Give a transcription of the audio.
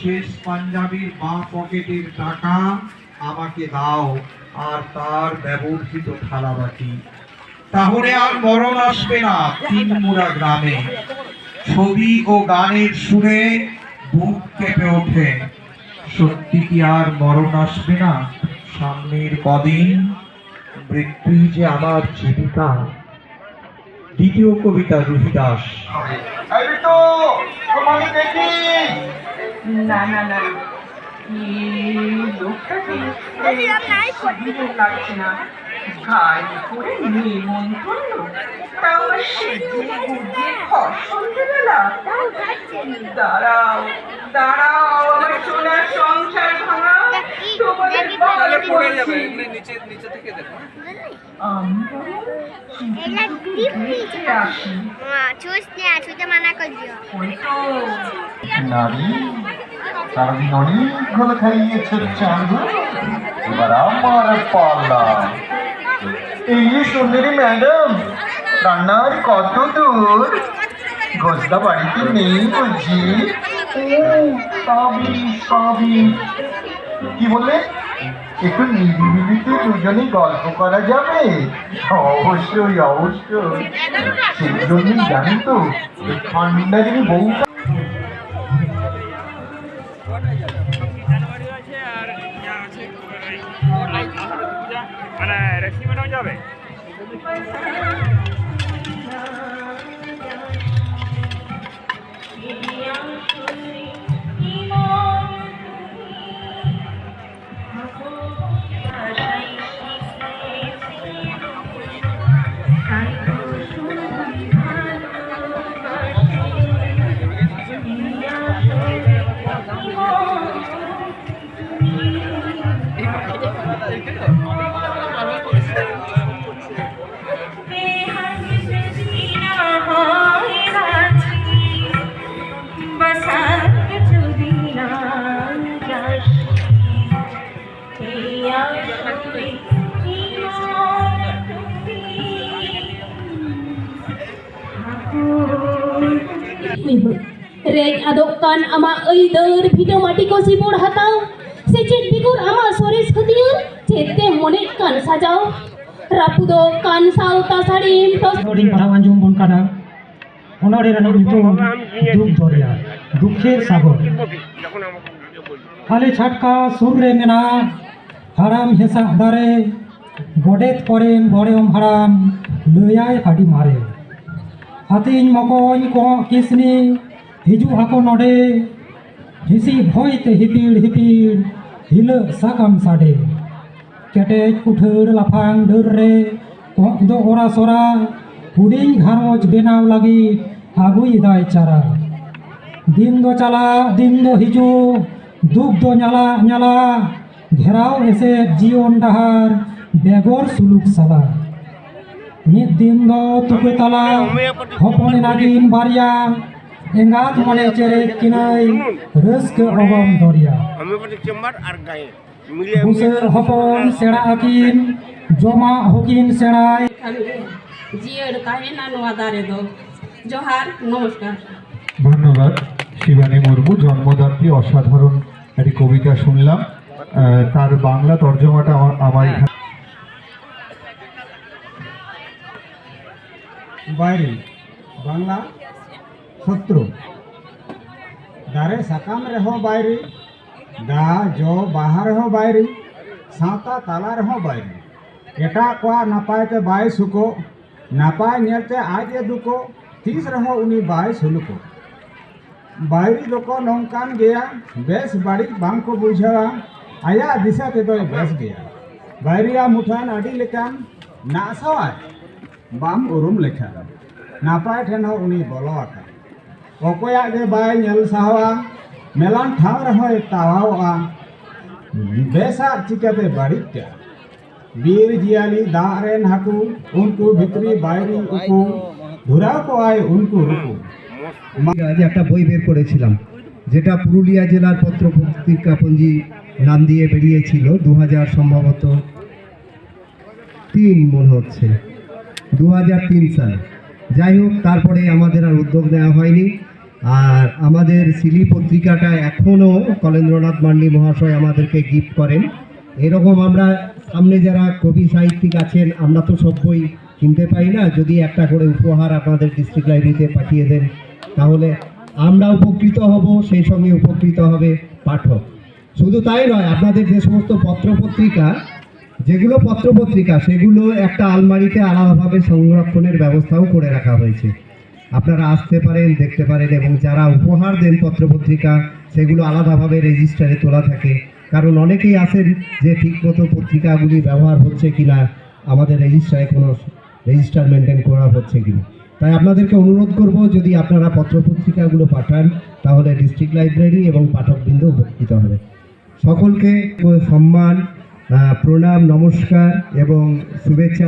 শেষ পাঞ্জাবির বাঁ পকেটের টাকা আমাকে দাও আর তার ব্যবহৃত থালাবাটি। তাহলে আর মরণ আসবে না তিনমুড়া গ্রামে। ছবি ও গানের সুরে বুক কেঁপে ওঠে। সত্যি কি আর মরণ আসবে না সামনের কদিন? মৃত্যুই যে আমার জীবিকা। দ্বিতীয় কবিতা রুহিদাস। না না না, লোকটাকে লাগছে না। গাড়ি করে নিমন্ত্রণ, তাও সন্ধ্যেবেলা। দাঁড়াও দাঁড়াও, আমার সোনার সংসার ভাঙা তোমাদের বলে পড়েছি। নারী সারাদিন অনেকগুলো খাইয়েছে চাঁদু, এবার আমার পাল্লা। এই সুন্দরী ম্যাডাম, রান্নার কত দূর? গোজদা বাড়িতে নেই বুঝি? সবই সবই। কি বললে? একটু নিরিবিলিতে দুজনে গল্প করা যাবে? অবশ্যই অবশ্যই। সেই জন্যই জানি তো ঠান্ডা যিনি বউটা যাবে। Rek adokkan ama eider video mati ko sibur hatau secet bigur ama soris khatiur cete monek kan sajau rapudo kan sauta sarim tos Recording parawan jum bon kada onore rani itu duk doria dukher sagor hale chhatka surre mena haram hesa dare godet koren boreom haram loyai hadi mare hatin mokoy ko kisni hiju hako node hisi bhoite hipil hipil hila sakam sade kete kuthur lafang durre do ora sora huding gharoj benaw lagi agui dai cara din do chala din do hiju duk do nyala nyala ঘেরাও এসে জীবন ডাহার বেগর সুলুক সালা mid din do tuku tala hopone nagin baria engat mone cere kinai reske obam doria buser hopon sera akin joma hokin serai জিয়র কাহিনা নোয়া দারে দো জোহার নমস্কার। ধন্যবাদ শিবানী মুর্মু। জন্মদাত্রী অসাধারণ একটি কবিতা শুনলাম, তার বাংলা তর্জমাটা আমার এখানে। বাইরে বাংলা শত্রু দারে সাকাম রেহ বাইরে দা জো বাহার হ বাইরে সাঁতা তালা রেহ বাইরে এটা কোয়া নাপায়তে বাই সুকো নাপায় নেলতে আজ এ দুকো তিস রেহ উনি বাই সুলুকো বাইরে দোকো নঙ্কান গেয়া বেশ বাড়ি বাং को বুঝাওয়া আয়া দিশা তে দই বেশ গেয়া বাইরিয়া মুঠান আডি লেকান না সাওয়ায় বাম উরুম লেখা নাপায় ঠেন হ উনি বলো আকা অকয়া গে বাই নেল সাহওয়া মেলান ঠাও রহয় তাওয়া বেসা চিকাতে বাড়িটা বীর জিয়ালি দারেন হাকু উনকু ভিতরি বাইরি উকু ধুরাও কো আয় উনকু রুকু। আজ একটা বই বের করেছিলাম যেটা পুরুলিয়া জেলার পত্র পত্রিকা পঞ্জি নাম দিয়ে বেরিয়েছিল 2000 সম্ভবত 3 মনে হচ্ছে 2003 সালে। যাই হোক, তারপরে আমাদের আর উদ্যোগ নেওয়া হয়নি। আর আমাদের সিলি পত্রিকাটা এখনও কলেন্দ্রনাথ মান্ডি মহাশয় আমাদেরকে গিফট করেন। এরকম আমরা সামনে যারা কবি সাহিত্যিক আছেন, আমরা তো সব বই কিনতে পাই না, যদি একটা করে উপহার আপনাদের ডিস্ট্রিক্ট লাইব্রেরিতে পাঠিয়ে দেন তাহলে আমরা উপকৃত হব, সেই সঙ্গে উপকৃত হবে পাঠক। শুধু তাই নয়, আপনাদের যে সমস্ত পত্রপত্রিকা সেগুলো একটা আলমারিতে আলাদাভাবে সংরক্ষণের ব্যবস্থাও করে রাখা হয়েছে। আপনারা আসতে পারেন, দেখতে পারেন, এবং যারা উপহার দেন পত্রপত্রিকা সেগুলো আলাদাভাবে রেজিস্টারে তোলা থাকে। কারণ অনেকেই আসেন যে ঠিকমতো পত্রিকাগুলি ব্যবহার হচ্ছে কিনা, আমাদের রেজিস্টারে কোনো রেজিস্টার মেনটেন করা হচ্ছে কিনা। তাই আপনাদেরকে অনুরোধ করব, যদি আপনারা পত্রপত্রিকাগুলো পাঠান তাহলে ডিস্ট্রিক্ট লাইব্রেরি এবং পাঠকবৃন্দ উপকৃত হবে। সকলকে সম্মান, প্রণাম, নমস্কার এবং শুভেচ্ছা।